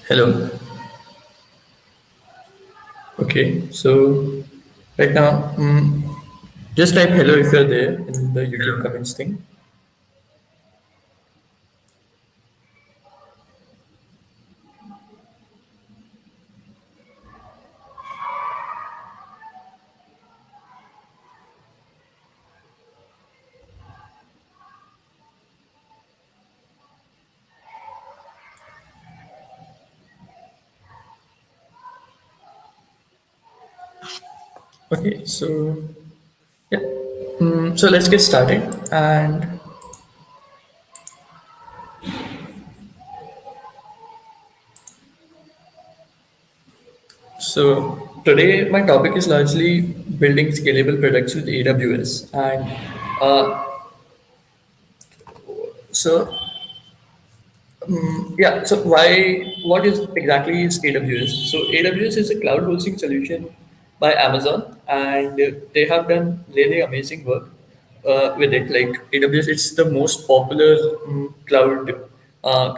Hello. Okay, so right now, just type hello if you're there in the YouTube comments thing. Okay, so yeah, so let's get started. And so today, my topic is largely building scalable products with AWS. And uh, so yeah, so what is exactly is AWS? So AWS is a cloud hosting solution by Amazon, and they have done really amazing work with it. Like AWS, it's the most popular cloud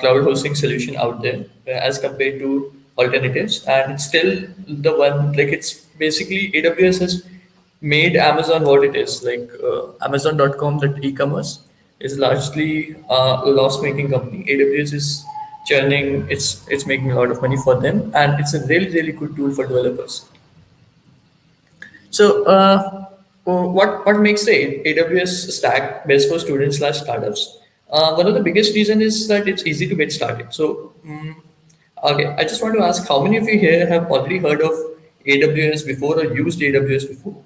hosting solution out there as compared to alternatives, and it's still the one. Like it's basically AWS has made Amazon what it is. Like Amazon.com, that e-commerce is largely a loss-making company. AWS is churning; it's making a lot of money for them, and it's a really good tool for developers. So, what makes the AWS stack best for students slash startups? One of the biggest reason is that it's easy to get started. So, okay, I just want to ask, how many of you here have already heard of AWS before or used AWS before?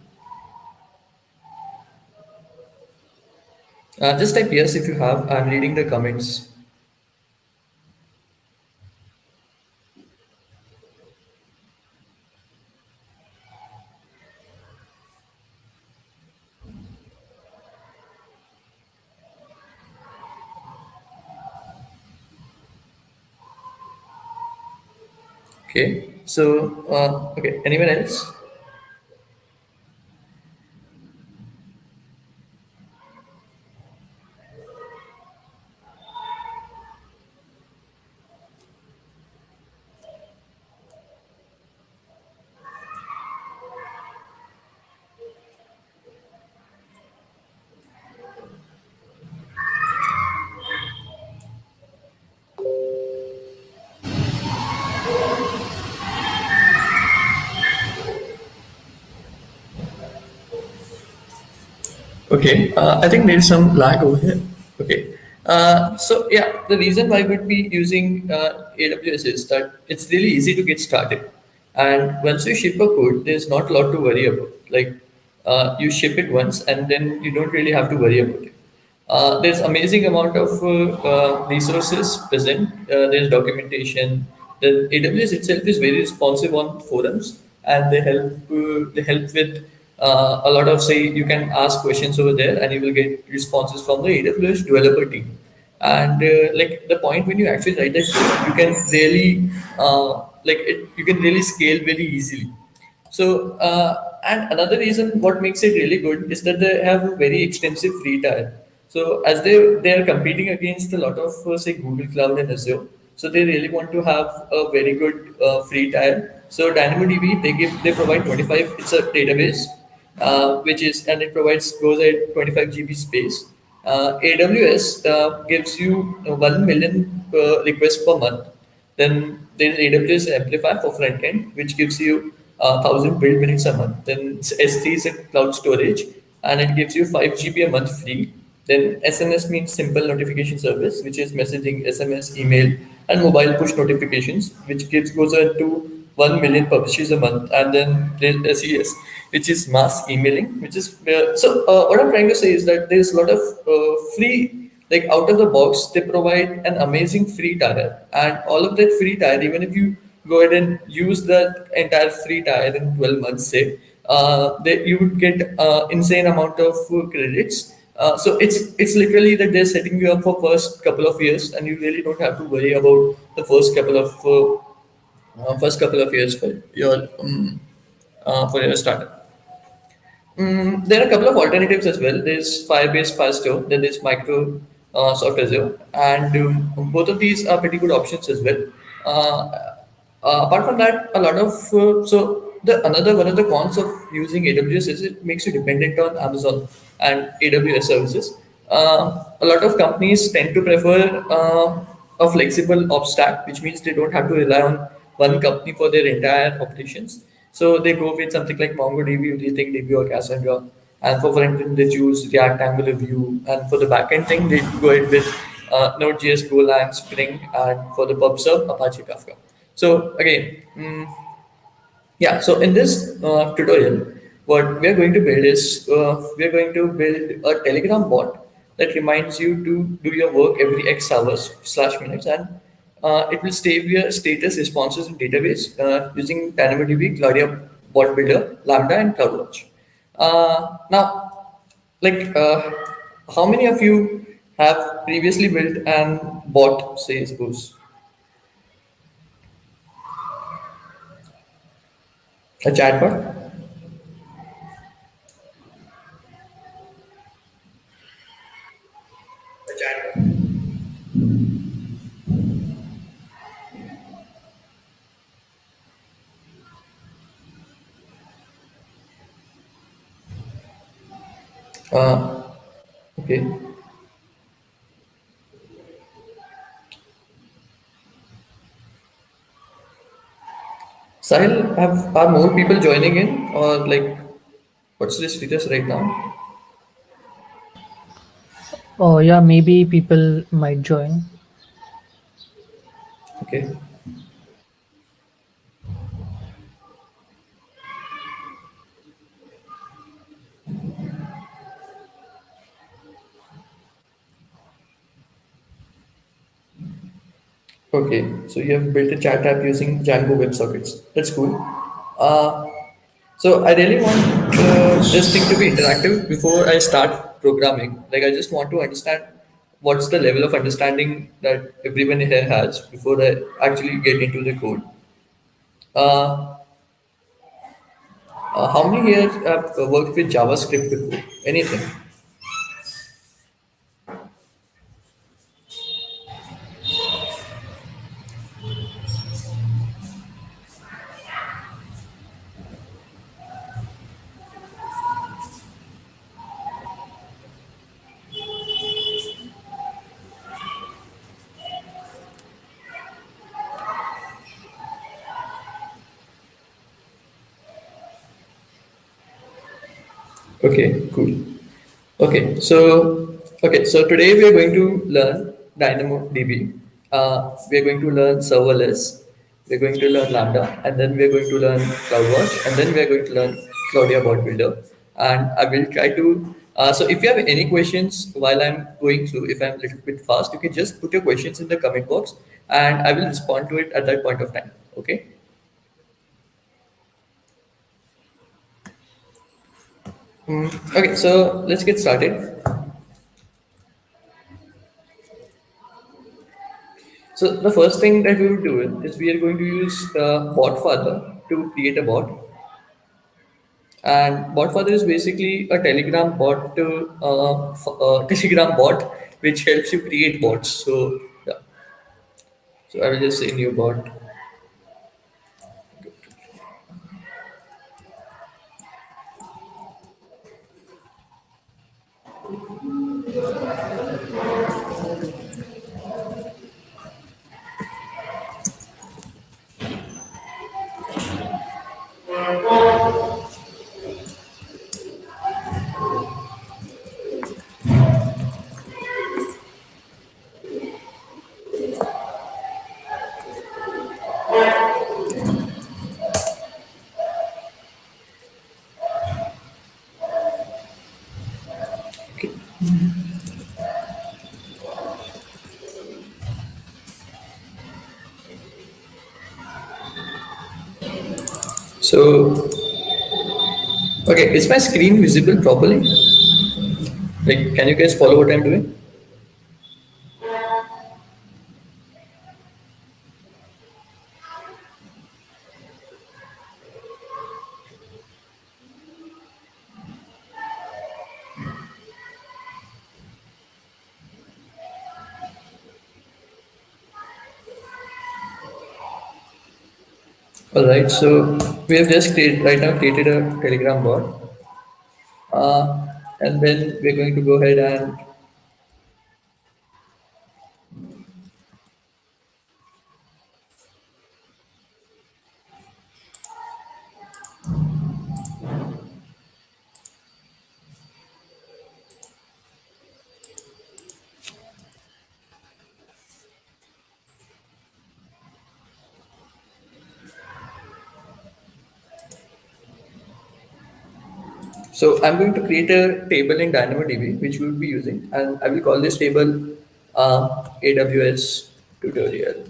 Just type yes if you have. I'm reading the comments. Okay. So, okay. Anyone else? Okay. I think there is some lag over here. Okay. So yeah, the reason why we'd be using AWS is that it's really easy to get started, and once you ship a code, there's not a lot to worry about. Like you ship it once, and then you don't really have to worry about it. There's amazing amount of resources present. There's documentation. The AWS itself is very responsive on forums, and they help with a lot of, say, you can ask questions over there, and you will get responses from the AWS developer team. And like the point when you actually write that, you can really you can really scale very easily. So, and another reason what makes it really good is that they have a very extensive free tier. So, as they are competing against a lot of say Google Cloud and Azure, so they really want to have a very good free tier. So, DynamoDB they provide 25. It's a database which is, and it provides goes at 25 GB space. AWS gives you 1 million requests per month. Then there's AWS Amplify for front end, which gives you 1,000 build minutes a month. Then S3 is a cloud storage, and it gives you 5 GB a month free. Then SNS means simple notification service, which is messaging, SMS, email, and mobile push notifications, which goes on to 1 million publishes a month. And then there's SES, which is mass emailing, which is what I'm trying to say is that there's a lot of free, like out of the box, they provide an amazing free tier, and all of that free tier, even if you go ahead and use that entire free tier in 12 months, say, you would get insane amount of credits. So it's literally that they're setting you up for first couple of years, and you really don't have to worry about the first couple of years for your startup. There are a couple of alternatives as well. There's Firebase Faster, then there's Microsoft Azure, and both of these are pretty good options as well. Apart from that, a lot of so the another one of the cons of using AWS is it makes you dependent on Amazon and AWS services. A lot of companies tend to prefer a flexible ops stack, which means they don't have to rely on one company for their entire operations. So they go with something like MongoDB, they think DB or Cassandra, and for front end they choose React, Angular, Vue, and for the backend thing they go ahead with Node.js, Golang, Spring, and for the pub sub Apache Kafka. So again, yeah. So in this tutorial, what we are going to build is we are going to build a Telegram bot that reminds you to do your work every X hours slash minutes, and it will save your status responses in database using DynamoDB, Claudia Bot Builder, Lambda, and CloudWatch. Now, like, how many of you have previously built and bought, say, suppose a chatbot? Uh, okay. Sahil, are more people joining in, or like, what's the status right now? Oh, yeah, maybe people might join. Okay, okay. So you have built a chat app using Django WebSockets. That's cool. Uh, so I really want this thing to be interactive before I start programming. Like I just want to understand what's the level of understanding that everyone here has before I actually get into the code. Uh, how many here have worked with JavaScript before? Anything? Okay, cool. Okay, so today we are going to learn DynamoDB. We are going to learn serverless. We are going to learn Lambda, and then we are going to learn CloudWatch, and then we are going to learn Claudia Bot Builder. And I will try to. So if you have any questions while I'm going through, if I'm a little bit fast, you can just put your questions in the comment box, and I will respond to it at that point of time. Okay. Okay. So let's get started. So the first thing that we will do is we are going to use BotFather to create a bot. And BotFather is basically a Telegram bot to Telegram bot which helps you create bots. So yeah, so I will just say new bot. So okay, is my screen visible properly? Like, can you guys follow what I'm doing? All right, so we have just right now created a Telegram bot, and then we're going to go ahead and so I'm going to create a table in DynamoDB which we will be using, and I will call this table AWS tutorial.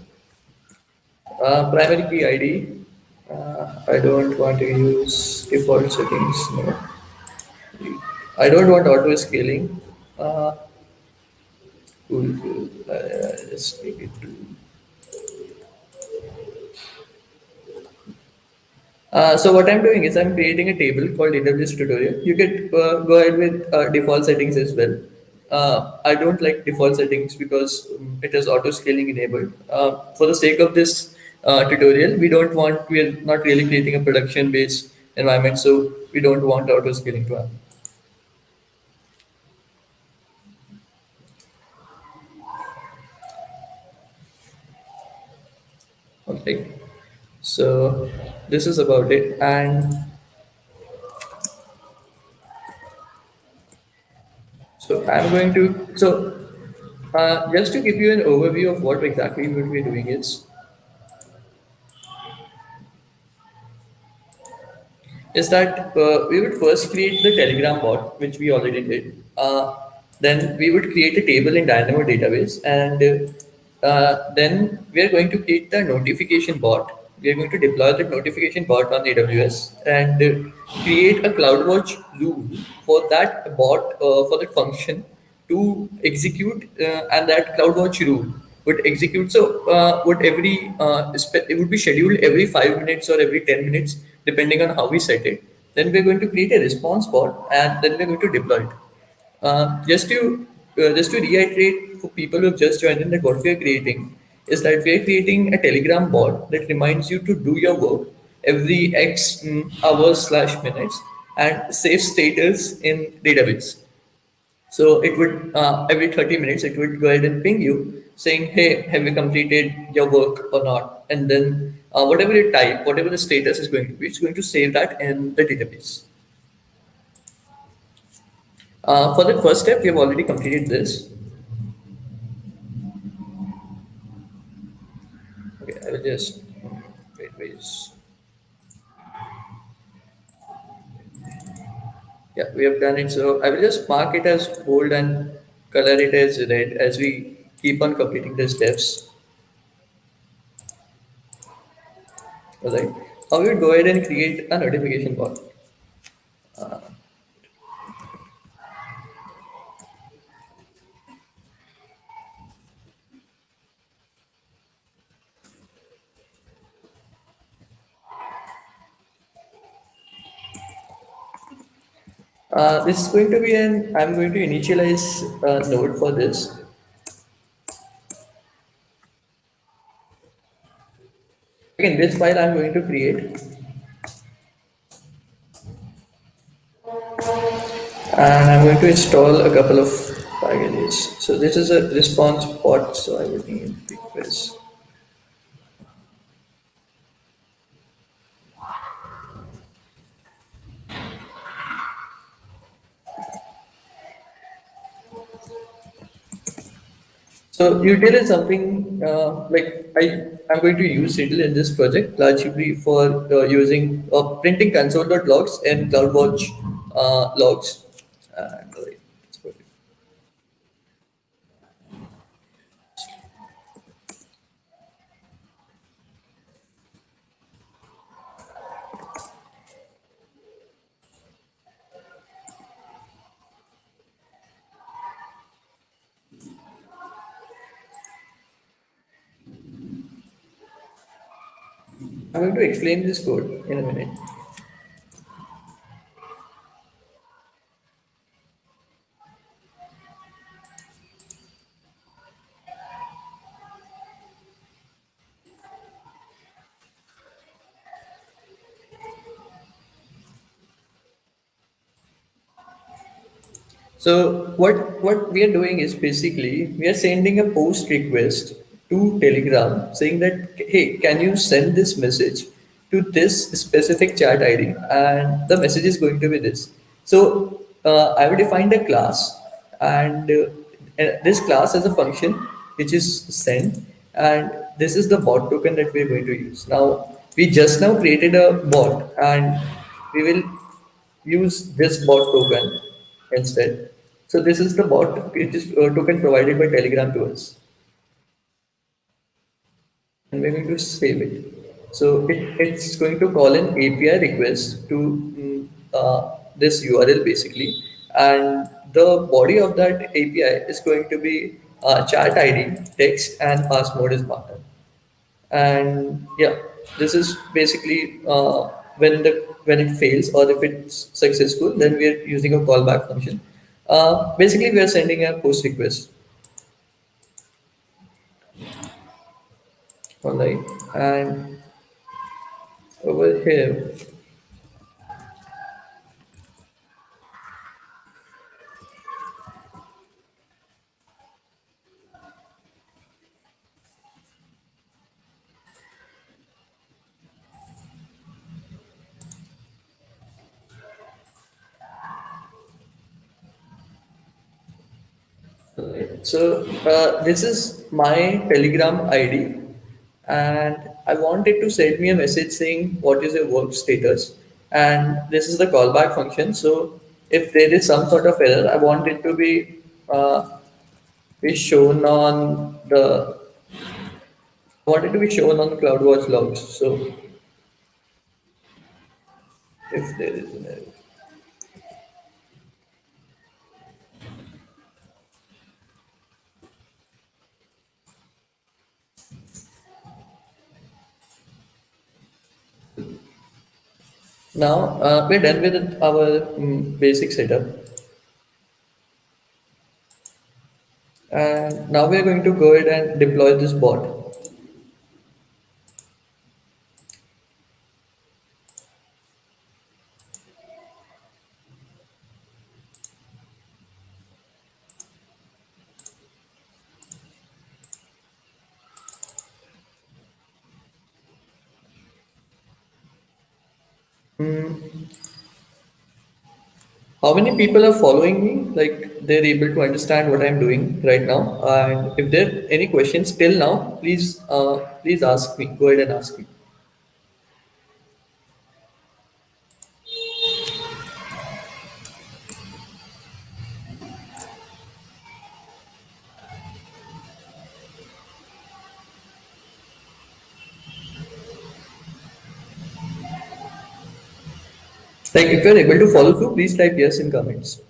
Primary key ID. I don't want to use default settings. No, I don't want auto scaling. Uh, cool, cool. Let's make it to. So what I'm doing is I'm creating a table called AWS tutorial. You can go ahead with default settings as well. I don't like default settings because it is auto scaling enabled. For the sake of this tutorial, we are not really creating a production based environment, so we don't want auto scaling to happen. Okay, so this is about it, and so I'm going to just to give you an overview of what exactly we're doing is that we would first create the Telegram bot, which we already did. Then we would create a table in Dynamo database, and then we are going to create the notification bot. We are going to deploy the notification bot on AWS and create a CloudWatch rule for that bot, for that function to execute, and that CloudWatch rule would execute. So it would be scheduled every 5 minutes or every 10 minutes, depending on how we set it. Then we're going to create a response bot, and then we're going to deploy it. Just to reiterate for people who have just joined in, that what we are creating is that we are creating a Telegram bot that reminds you to do your work every X hours slash minutes and save status in database. So it would every 30 minutes it would go ahead and ping you saying, "Hey, have you completed your work or not?" And then whatever you type, whatever the status is going to be, it's going to save that in the database. For the first step, we have already completed this. Okay, I will just wait. Yeah, we have done it. So I will just mark it as bold and color it as red as we keep on completing the steps. All right. Now we will go ahead and create a notification bot. This is going to be I'm going to initialize a node for this. Again, this file I'm going to create, and I'm going to install a couple of packages. So this is a response bot, so I will need request. So util is something I'm going to use util in this project largely for using printing console.logs and CloudWatch logs. Wait, let's go. I'm going to explain this code in a minute. So what we are doing is basically we are sending a post request to Telegram saying that hey, can you send this message to this specific chat ID, and the message is going to be this. So I will define a class, and this class has a function which is send, and this is the bot token that we are going to use. Now we just now created a bot, and we will use this bot token instead. So this is the bot, it is a token provided by Telegram to us, and we're going to save it. So it's going to call an API request to this URL basically, and the body of that API is going to be chat ID, text, and pass mode is button. And yeah, this is basically when it fails or if it's successful, then we are using a callback function. Basically we are sending a post request. All right, and over here, so this is my Telegram ID, and I wanted to send me a message saying what is your work status, and this is the callback function. So if there is some sort of error, I want it to uh, be shown on the wanted to be shown on the CloudWatch logs. So if there is an error. Now we're done with our basic setup, and now we're going to go ahead and deploy this bot. How many people are following me? Like they're able to understand what I'm doing right now. And if there are any questions till now, please ask me. Go ahead and ask me. Like if you're able to follow through, please type yes in comments.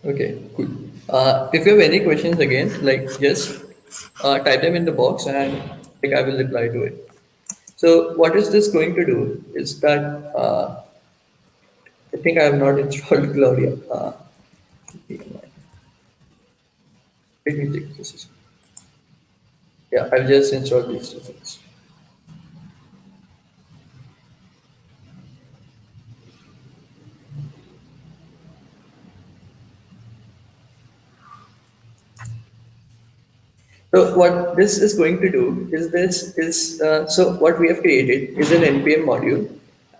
Okay, cool. If you have any questions again, like just type them in the box and like I will reply to it. So what is this going to do is that I think I have not installed Claudia. Let me check this. Yeah, I've just installed these two things. So what this is going to do is this is so what we have created is an npm module,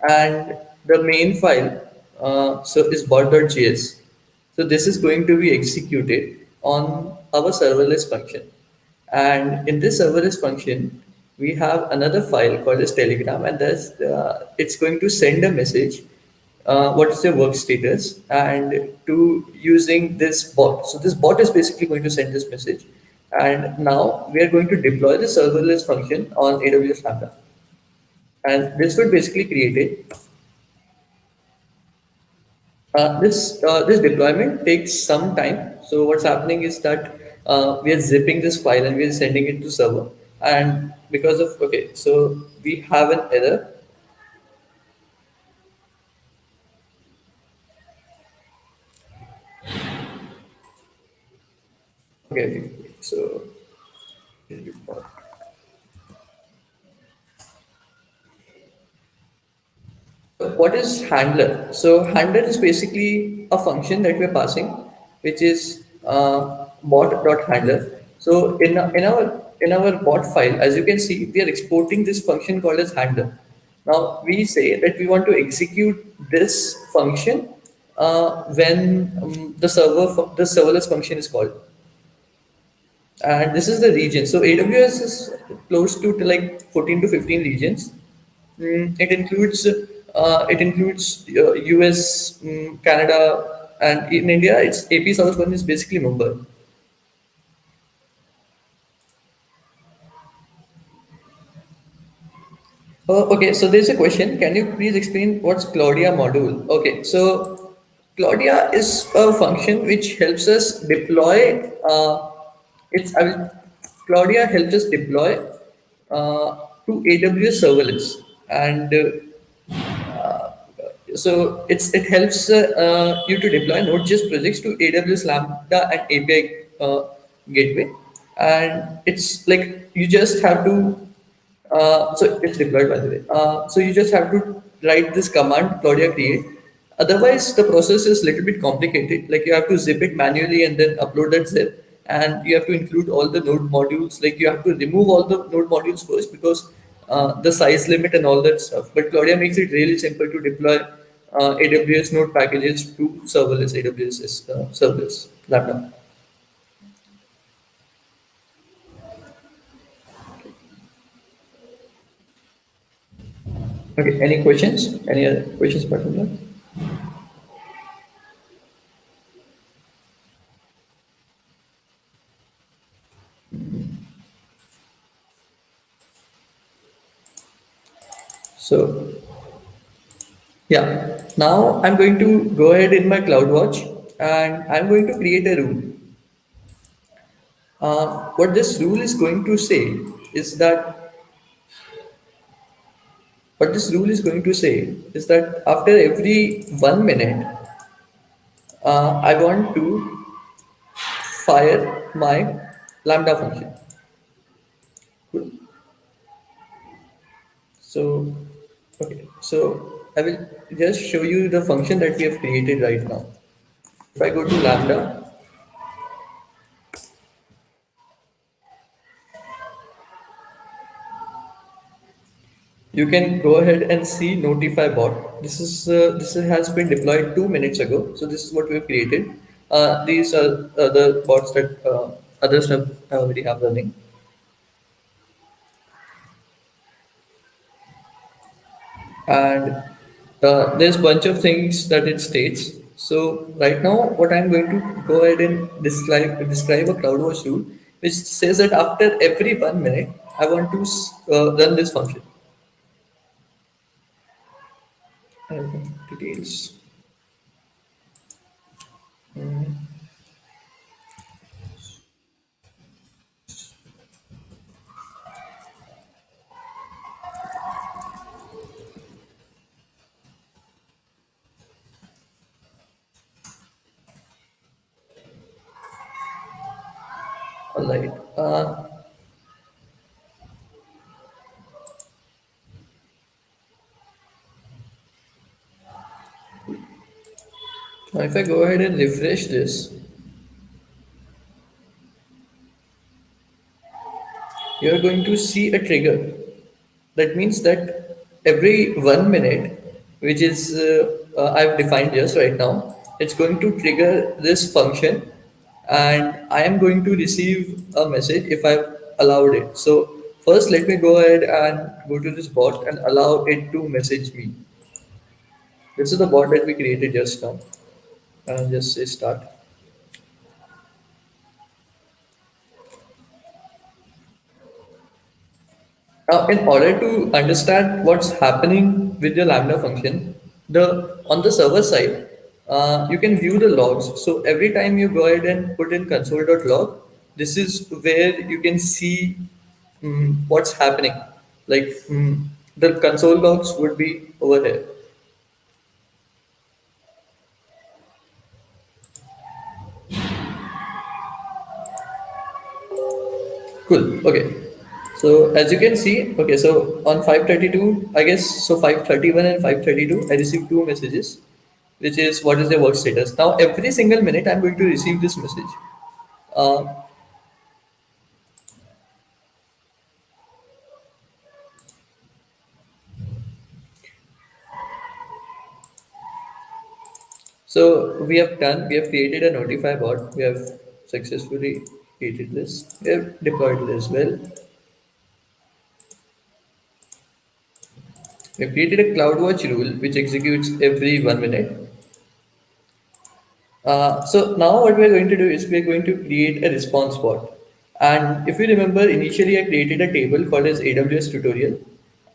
and the main file so is bot.js. So this is going to be executed on our serverless function, and in this serverless function we have another file called as Telegram, and that's it's going to send a message what is your work status, and to using this bot. So this bot is basically going to send this message, and now we are going to deploy the serverless function on AWS Lambda, and this would basically create it. This deployment takes some time. So what's happening is that we are zipping this file and we are sending it to server, and because of, okay, so we have an error. Okay, okay, okay. So what is handler? So handler is basically a function that we're passing, which is bot.handler. So in our bot file, as you can see, we are exporting this function called as handler. Now we say that we want to execute this function when the serverless function is called, and this is the region. So AWS is close to like 14 to 15 regions. It includes US, Canada, and in India, it's AP South one is basically Mumbai. Okay, so there's a question. Can you please explain what's Claudia module? Okay, so Claudia is a function which helps us deploy. It's I will, Claudia helps us deploy to AWS serverless, and so it helps you to deploy Node.js projects to AWS Lambda and API gateway, and it's like you just have to. So it's deployed by the way. So you just have to write this command Claudia create. Otherwise, the process is little bit complicated. Like you have to zip it manually and then upload that zip, and you have to include all the node modules. Like you have to remove all the node modules first because the size limit and all that stuff. But Claudia makes it really simple to deploy AWS node packages to serverless AWS serverless Lambda. Okay, any questions? Any other questions apart from that? So yeah, now I'm going to go ahead in my CloudWatch and I'm going to create a rule. What this rule is going to say is that what this rule is going to say is that after every 1 minute, I want to fire my Lambda function. Cool. So, okay, so I will just show you the function that we have created right now. If I go to Lambda, you can go ahead and see notify bot. This has been deployed 2 minutes ago. So this is what we've created. These are the bots that others have already have running, and there's bunch of things that it states. So right now, what I'm going to go ahead and describe a CloudWatch rule, which says that after every 1 minute, I want to run this function. Details. All right. Now if I go ahead and refresh this, you're going to see a trigger. That means that every 1 minute, which is I've defined just right now, it's going to trigger this function, and I am going to receive a message if I've allowed it. So first, let me go ahead and go to this bot and allow it to message me. This is the bot that we created just now, and just say start. Now, in order to understand what's happening with your Lambda function, the on the server side, you can view the logs. So every time you go ahead and put in console.log, this is where you can see what's happening. Like the console logs would be over here. Cool. Okay. So as you can see, okay, so on 5:32, I guess, so 5:31 and 5:32, I received two messages, which is what is the work status. Now every single minute I'm going to receive this message. Uh, so we have created a notify bot. We have successfully created this. We have deployed it as well. We have created a CloudWatch rule which executes every 1 minute. So now what we are going to do is we are going to create a response bot. And if you remember, initially I created a table called as AWS tutorial,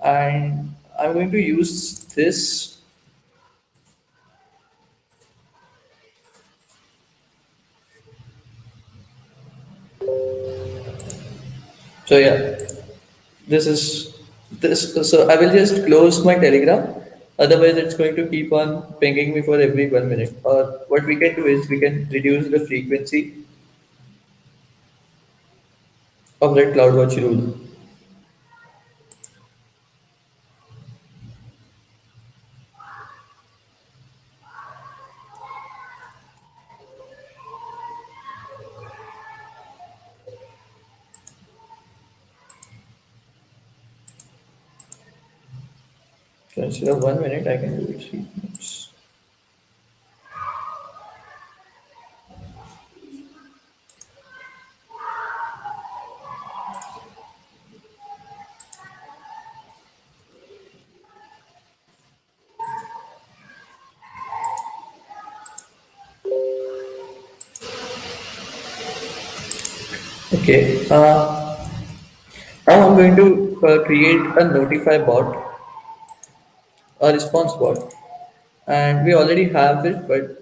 and I'm going to use this. So yeah, this is this. So I will just close my Telegram. Otherwise, it's going to keep on pinging me for every 1 minute. Or what we can do is we can reduce the frequency of that CloudWatch rule. So instead of 1 minute, I can do it 3 minutes. Okay. Now I'm going to create a notify bot, a response bot, and we already have it, but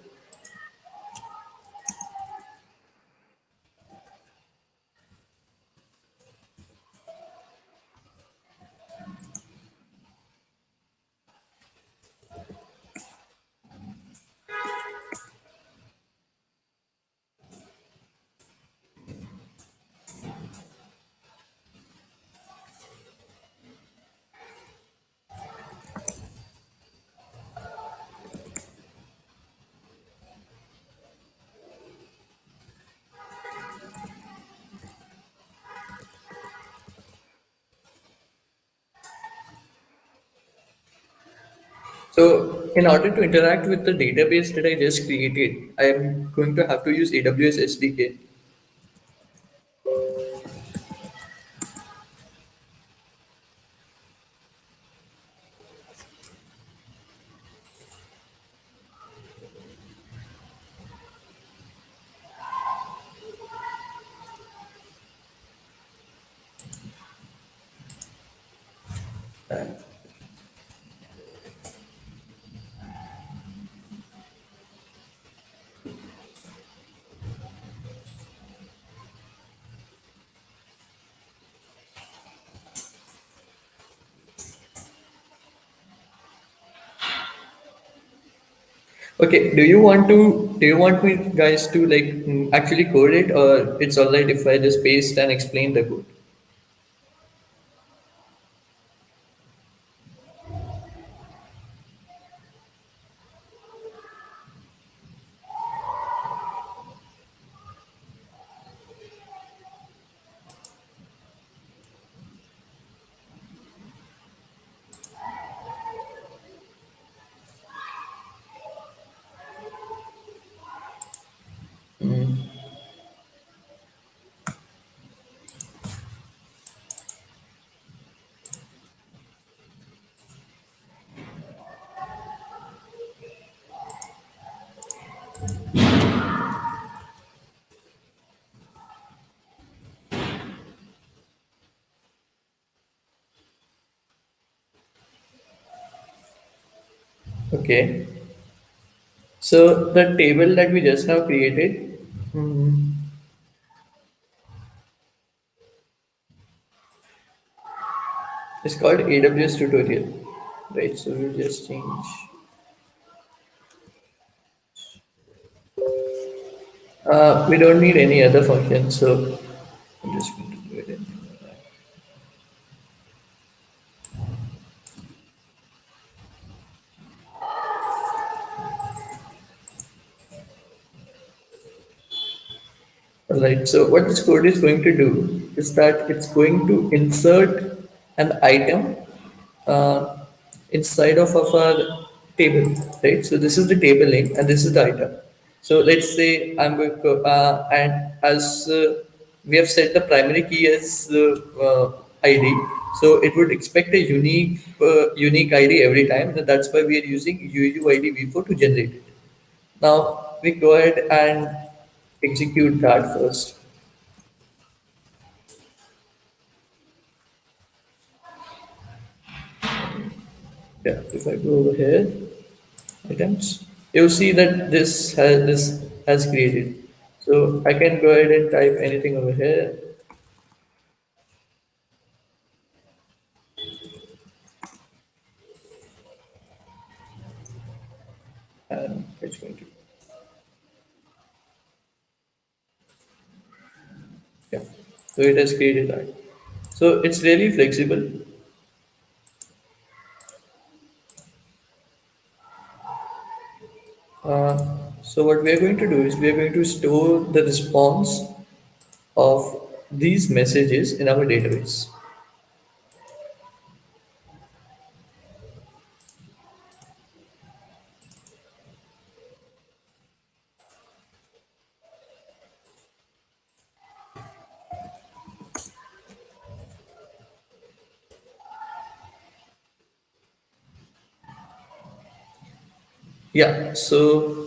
so in order to interact with the database that I just created, I am going to have to use AWS SDK. Okay, do you want me guys to like actually code it, or it's alright if I just paste and explain the code? Okay, so the table that we just now created, It's called AWS tutorial, right? So we'll just change. We don't need any other function, so I'm just going to do it in. Alright, so what this code is going to do is that it's going to insert an item uh, inside of our table, right? So this is the table name and this is the item. So let's say I'm going to, and as we have set the primary key as ID, so it would expect a unique ID every time. And that's why we are using UUID v4 to generate it. Now we go ahead and execute that first. Yeah, if I go over here, items, you'll see that this has created. So I can go ahead and type anything over here, and it's going to, yeah. So it has created that. So it's really flexible. So what we are going to do is we are going to store the response of these messages in our database. Yeah. So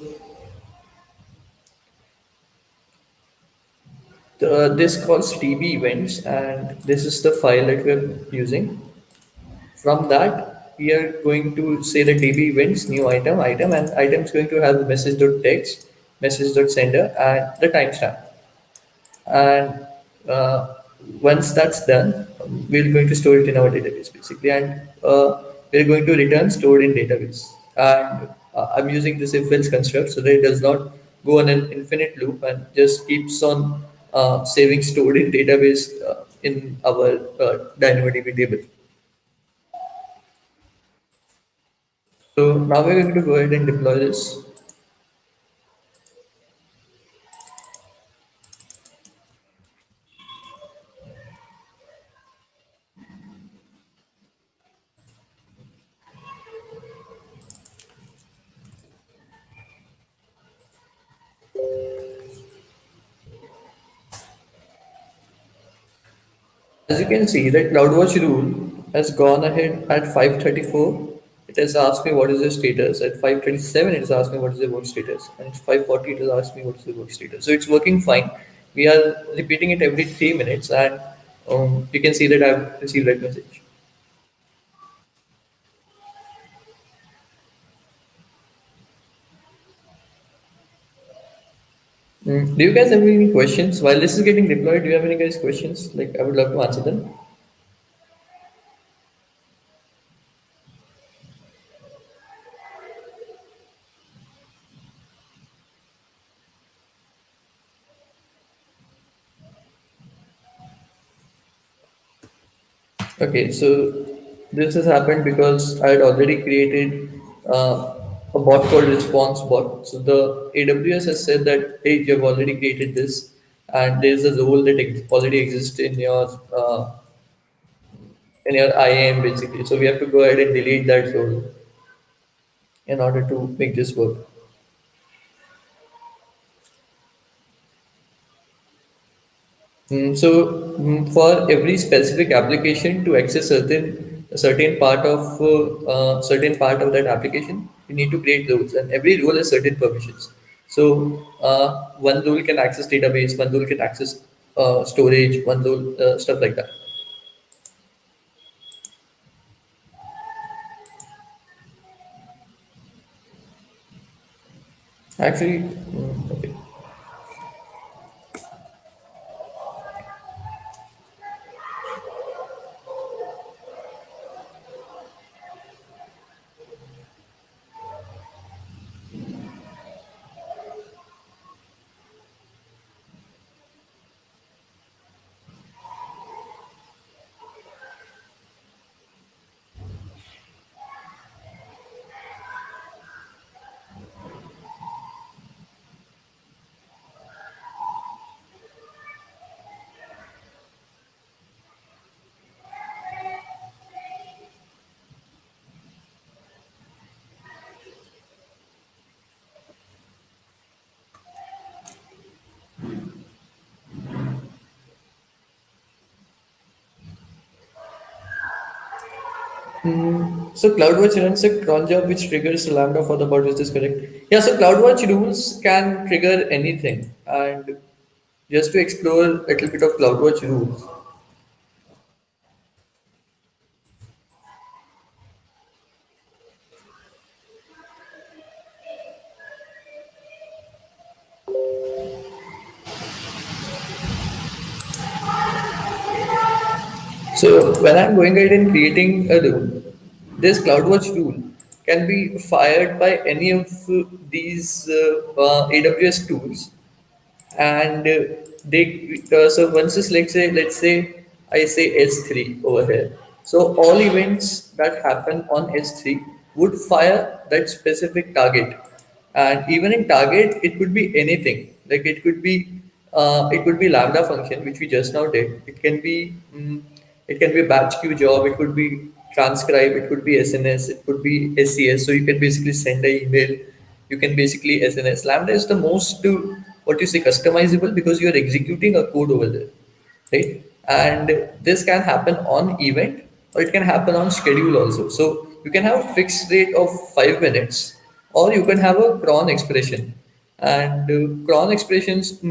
this calls TB events, and this is the file that we're using. From that, we are going to say the DB events, new item, and item is going to have the message.text, message.sender, and the timestamp. And once that's done, we're going to store it in our database basically, and we're going to return stored in database. And I'm using this if-else construct so that it does not go on an infinite loop and just keeps on saving stored in database in our DynamoDB table. So now we're going to go ahead and deploy this. As you can see, the CloudWatch rule has gone ahead at 5:34. It has asked me what is the status. At 5:37, it has asked me what is the work status. And at 5:40, it has asked me what is the work status. So it's working fine. We are repeating it every 3 minutes, and you can see that I've received that message. Do you guys have any questions? While this is getting deployed, do you have any guys questions? Like I would love to answer them. Okay, so this has happened because I had already created a bot called response bot. So the AWS has said that hey, you have already created this, and there is a role that already exists in your IAM basically. So we have to go ahead and delete that role in order to make this work. For every specific application to access certain part of that application, you need to create rules, and every rule has certain permissions. So one rule can access database, one rule can access storage, one rule stuff like that. Actually, okay. So CloudWatch runs a cron job which triggers Lambda for the bot. Is this correct? Yeah, so CloudWatch rules can trigger anything. And just to explore a little bit of CloudWatch rules. So when I'm going ahead and creating a rule, this CloudWatch rule can be fired by any of these AWS tools, and so once is let's say I say S3 over here. So all events that happen on S3 would fire that specific target, and even in target it could be anything, like it could be lambda function which we just now did. It can be a batch queue job, it could be transcribe, it could be SNS, it could be SCS. So you can basically send an email, you can basically SNS. Lambda is the most what you say customizable because you are executing a code over there, right? And this can happen on event or it can happen on schedule also. So you can have a fixed rate of 5 minutes, or you can have a cron expression. And cron expressions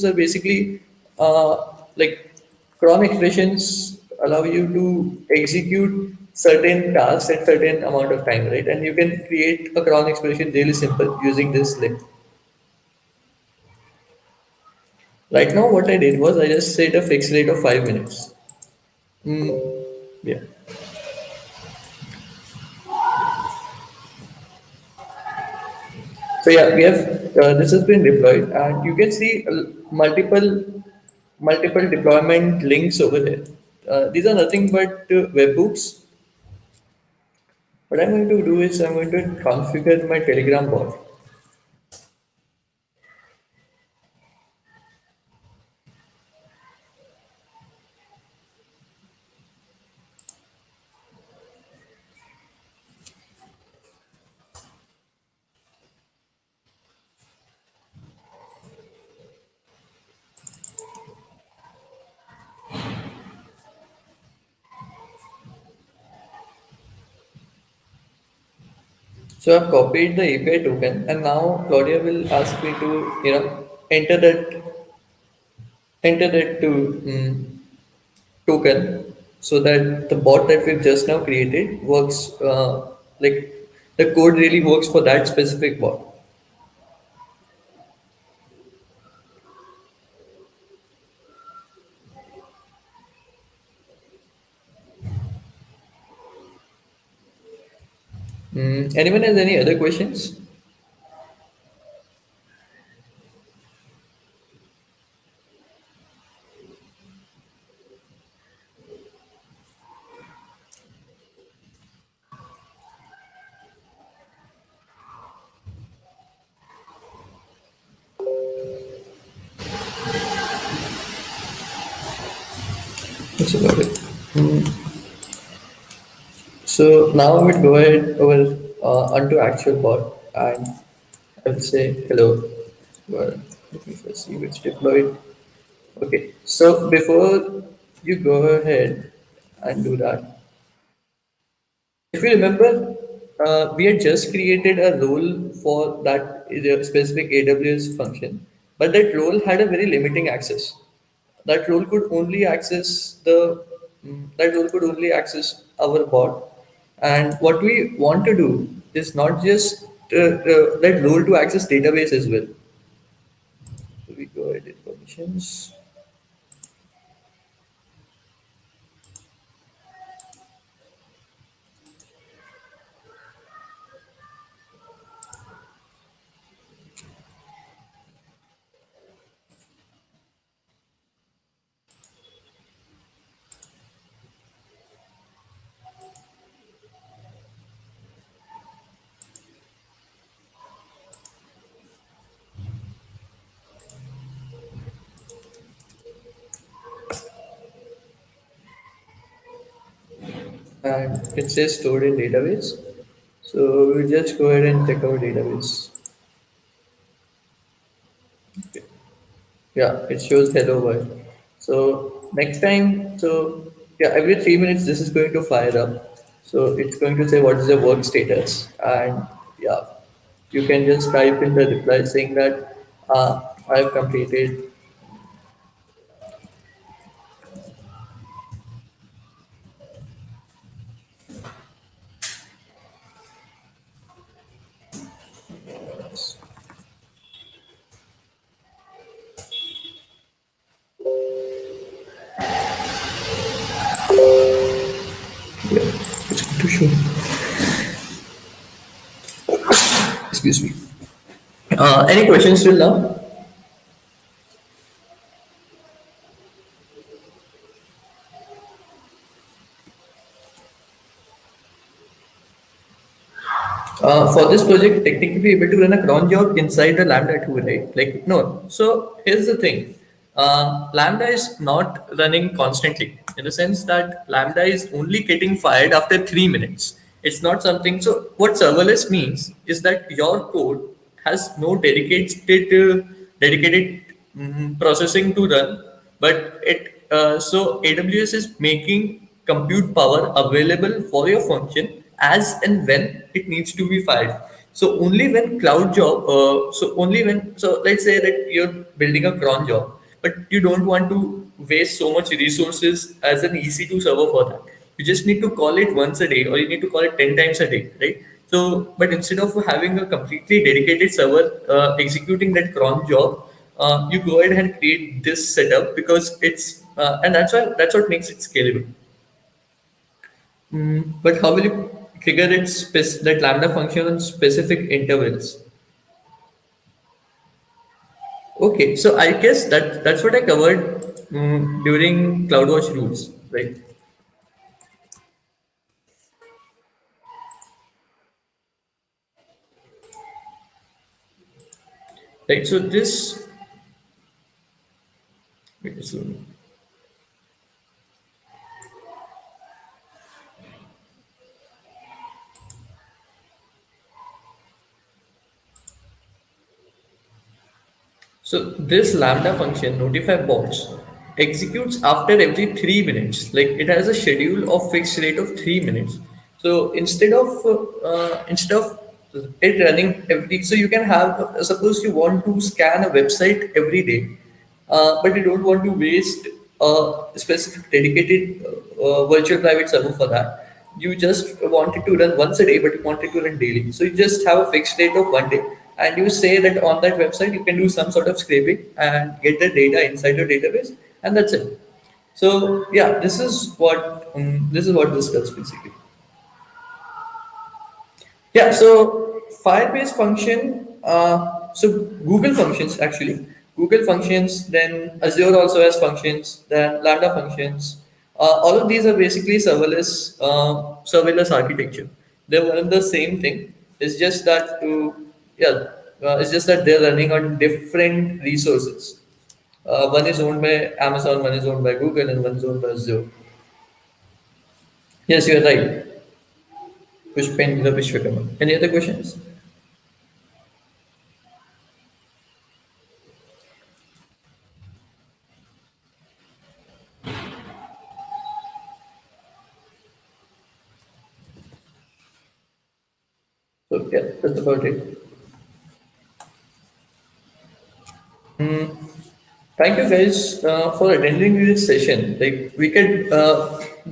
are basically like cron expressions allow you to execute certain tasks at certain amount of time, right? And you can create a cron expression really simple using this link. Right now, what I did was I just set a fixed rate of 5 minutes. Yeah. So yeah, we have this has been deployed, and you can see multiple deployment links over here. These are nothing but webhooks. What I'm going to do is I'm going to configure my Telegram bot. So I've copied the API token, and now Claudia will ask me to enter that to token so that the bot that we've just now created works like the code really works for that specific bot. Anyone has any other questions? That's about it. So now I would go ahead over onto actual bot, and I will say hello. Well, let me first see which deployed. Okay, so before you go ahead and do that, if you remember, we had just created a role for that specific AWS function, but that role had a very limiting access. That role could only access that role could only access our bot. And what we want to do is not just that role to access database as well. So we go ahead in permissions, and it says stored in database. So we just go ahead and check our database. Yeah, it shows hello world. So next time, so yeah, every 3 minutes this is going to fire up. So it's going to say what is the work status, and yeah, you can just type in the reply saying that I have completed. Yeah, it's going to show. Excuse me. Any questions till now? For this project, technically be able to run a cron job inside the Lambda 2, right? Like, no. So here's the thing. Lambda is not running constantly in the sense that Lambda is only getting fired after 3 minutes. It's not something. So what serverless means is that your code has no dedicated processing to run, but so AWS is making compute power available for your function as and when it needs to be fired. So only when cloud job, so let's say that you're building a cron job, but you don't want to waste so much resources as an EC2 server for that. You just need to call it once a day, or you need to call it 10 times a day, right? So, but instead of having a completely dedicated server executing that cron job, you go ahead and create this setup because and that's what makes it scalable. But how will you trigger that lambda function on specific intervals? Okay, so I guess that's what I covered during CloudWatch rules, right? Right. So this. Wait, so So this lambda function notify bots executes after every 3 minutes. Like it has a schedule of fixed rate of 3 minutes. So instead of it running every, so you can have suppose you want to scan a website every day, but you don't want to waste a specific dedicated virtual private server for that. You just want it to run once a day, but you want it to run daily. So you just have a fixed date of one day, and you say that on that website you can do some sort of scraping and get the data inside your database, and that's it. So yeah, this is what this does basically. Yeah, so Firebase function, so Google functions actually. Google functions, then Azure also has functions, then Lambda functions. All of these are basically serverless architecture. They run the same thing. It's just that it's just that they're running on different resources. One is owned by Amazon, one is owned by Google, and one is owned by Azure. Yes, you're right. Pushpendra Vishwakarma. Any other questions? So yeah, that's about it. Thank you guys for attending this session. Like we can,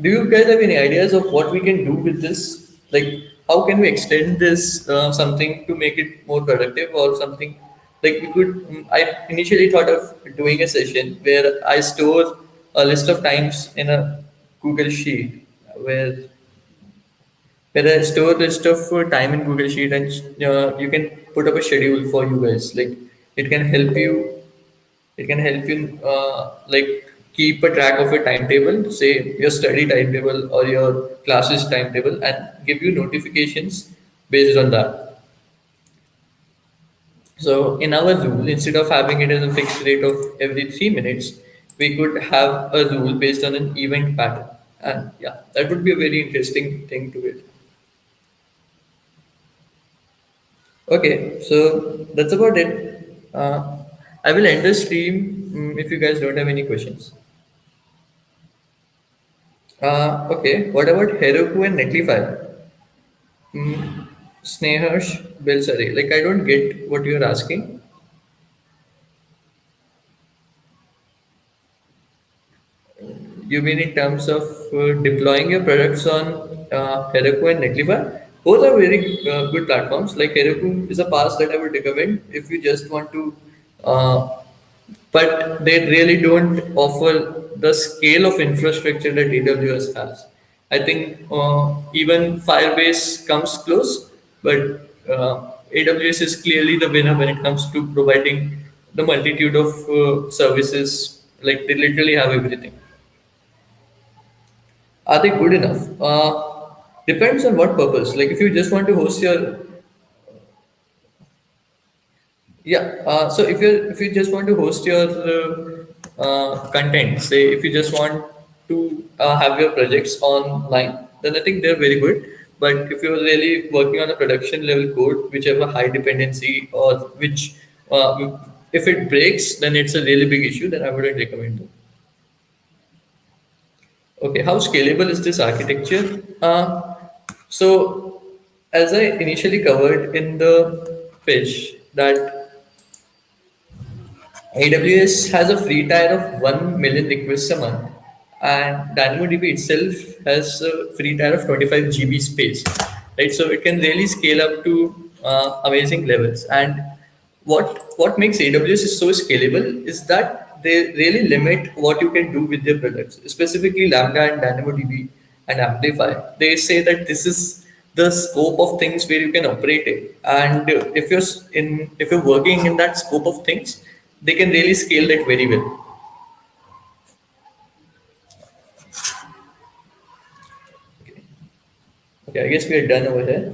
do you guys have any ideas of what we can do with this? Like how can we extend this something to make it more productive or something? Like we could. I initially thought of doing a session where I store a list of times in a Google Sheet where I store list of time in Google Sheet and you can put up a schedule for you guys. Like it can help you like keep a track of your timetable, say your study timetable or your classes timetable, and give you notifications based on that. So in our rule, instead of having it as a fixed rate of every 3 minutes, we could have a rule based on an event pattern. And yeah, that would be a very interesting thing to it. Okay, so that's about it. I will end the stream if you guys don't have any questions. Okay, what about Heroku and Netlify? Sneharsh Belsari. Like, I don't get what you're asking. You mean in terms of deploying your products on Heroku and Netlify? Both are very good platforms. Like Heroku is a pass that I would recommend if you just want to, but they really don't offer the scale of infrastructure that AWS has. I think even Firebase comes close, but AWS is clearly the winner when it comes to providing the multitude of services. Like they literally have everything. Are they good enough? Depends on what purpose. Like if you just want to host your yeah. So if you just want to host your content, say if you just want to have your projects online, then I think they're very good. But if you're really working on a production level code, which have a high dependency or which if it breaks, then it's a really big issue. Then I wouldn't recommend them. Okay, how scalable is this architecture? So, as I initially covered in the pitch, that AWS has a free tier of 1 million requests a month, and DynamoDB itself has a free tier of 25 GB space, right? So it can really scale up to amazing levels. And what makes AWS is so scalable is that they really limit what you can do with their products, specifically Lambda and DynamoDB and Amplify. They say that this is the scope of things where you can operate it, and if you're working in that scope of things, they can really scale that very well. Okay, I guess we are done over here.